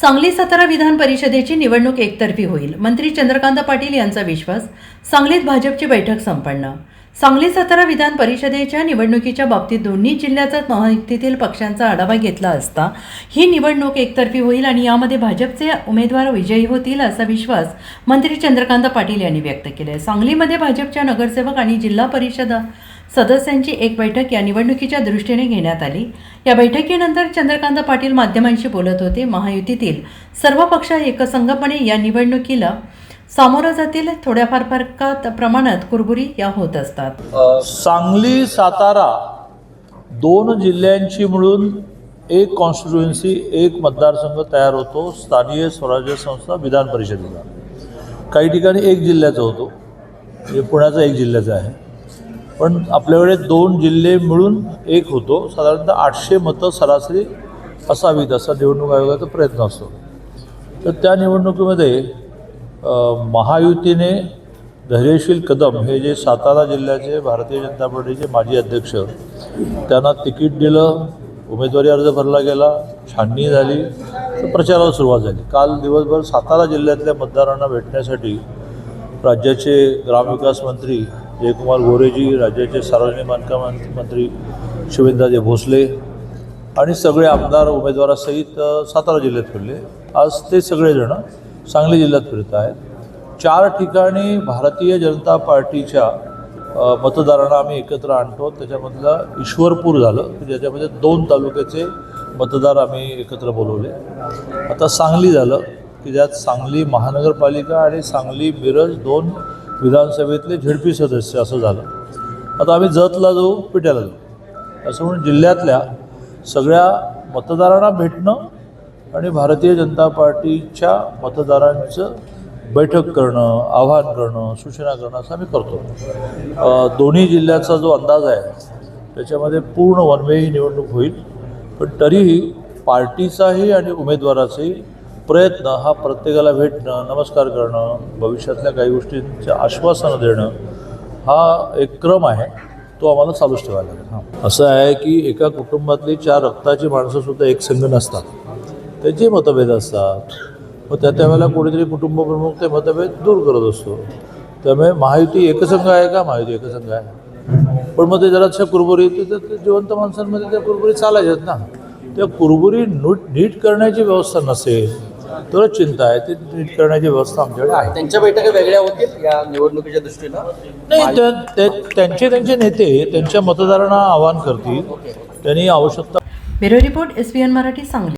सांगली सातारा विधान परिषदेची निवडणूक एकतर्फी होईल. मंत्री चंद्रकांत पाटील यांचा विश्वास. सांगलीत भाजपची बैठक संपन्न. सांगली सातारा विधान परिषदेच्या निवडणुकीच्या बाबतीत दोन्ही जिल्ह्याचा महायुतीतील पक्षांचा आढावा घेतला असता ही निवडणूक एकतर्फी होईल आणि यामध्ये भाजपचे उमेदवार विजयी होतील असा विश्वास मंत्री चंद्रकांत पाटील यांनी व्यक्त केला आहे. सांगलीमध्ये भाजपच्या नगरसेवक आणि जिल्हा परिषद सदस्यांची एक बैठक या निवडणुकीच्या दृष्टीने घेण्यात आली. या बैठकीनंतर चंद्रकांत पाटील माध्यमांशी बोलत होते. महायुतीतील सर्व पक्ष एकसंघपणे या निवडणुकीला सामोरं जातील. थोड्याफार फरकात प्रमाणात कुरबुरी या होत असतात. सांगली सातारा दोन जिल्ह्यांची मिळून एक कॉन्स्टिट्युएन्सी, एक मतदारसंघ तयार होतो स्थानीय स्वराज्य संस्था विधान परिषदेचा. काही ठिकाणी एक जिल्ह्याचा होतो, म्हणजे पुण्याचा एक जिल्ह्याचा आहे, पण आपल्याकडे दोन जिल्हे मिळून एक होतो. साधारणतः 800 मतं सरासरी असावीत असा निवडणूक आयोगाचा प्रयत्न असतो. तर त्या निवडणुकीमध्ये महायुतीने धैर्यशील कदम हे जे सातारा जिल्ह्याचे भारतीय जनता पार्टीचे माजी अध्यक्ष, त्यांना तिकीट दिलं, उमेदवारी अर्ज भरला गेला, छाननी झाली, तर प्रचाराला सुरुवात झाली. काल दिवसभर सातारा जिल्ह्यातल्या मतदारांना भेटण्यासाठी राज्याचे ग्रामविकास मंत्री जयकुमार गोरेजी, राज्याचे सार्वजनिक बांधकाम मंत्री शिवेंद्रराजे भोसले आणि सगळे आमदार उमेदवारासहित सातारा जिल्ह्यात फिरले. आज ते सगळेजण सांगली जिल्ह्यात फिरत आहेत. 4 ठिकाणी भारतीय जनता पार्टीच्या मतदारांना आम्ही एकत्र आणतो. त्याच्यामधलं ईश्वरपूर झालं की ज्याच्यामध्ये 2 तालुक्याचे मतदार आम्ही एकत्र बोलवले. आता सांगली झालं की ज्यात सांगली महानगरपालिका आणि सांगली मिरज 2 विधानसभेतले झेडपी सदस्य असं झालं. आता आम्ही जतला जाऊ, पिट्याला जाऊ, असं म्हणून जिल्ह्यातल्या सगळ्या मतदारांना भेटणं आणि भारतीय जनता पार्टीच्या मतदारांचं बैठक करणं, आवाहन करणं, सूचना करणं असं आम्ही करतो. दोन्ही जिल्ह्याचा जो अंदाज आहे त्याच्यामध्ये पूर्ण वन वे ही निवडणूक होईल. पण तरीही पार्टीचाही आणि उमेदवाराचाही प्रयत्न हा प्रत्येकाला भेटणं, नमस्कार करणं, भविष्यातल्या काही गोष्टींचं आश्वासनं देणं हा एक क्रम आहे, तो आम्हाला चालूच ठेवायला लागेल. असं आहे की एका कुटुंबातली 4 रक्ताची माणसंसुद्धा एक संघ नसतात, त्यांचे मतभेद असतात. मग त्यावेळेला कोणीतरी कुटुंब प्रमुख ते मतभेद दूर करत असतो. त्यामुळे महायुती एकसंघ आहे का? महायुती एकसंघ आहे, पण मग ते जराशा कुरबुरी, तर जिवंत माणसांमध्ये त्या कुरबुरी चालायच्यात ना. त्या कुरबुरी नीट करण्याची व्यवस्था नसेल तरच चिंता आहे. ते नीट करण्याची व्यवस्था आमच्याकडे आहे. त्यांच्या बैठका वेगळ्या होतील या निवडणुकीच्या दृष्टीनं? नाही, त्यांचे नेते त्यांच्या मतदारांना आवाहन करतील. त्यांनी आवश्यकता. Bureau report, SBN Marathi, Sangli.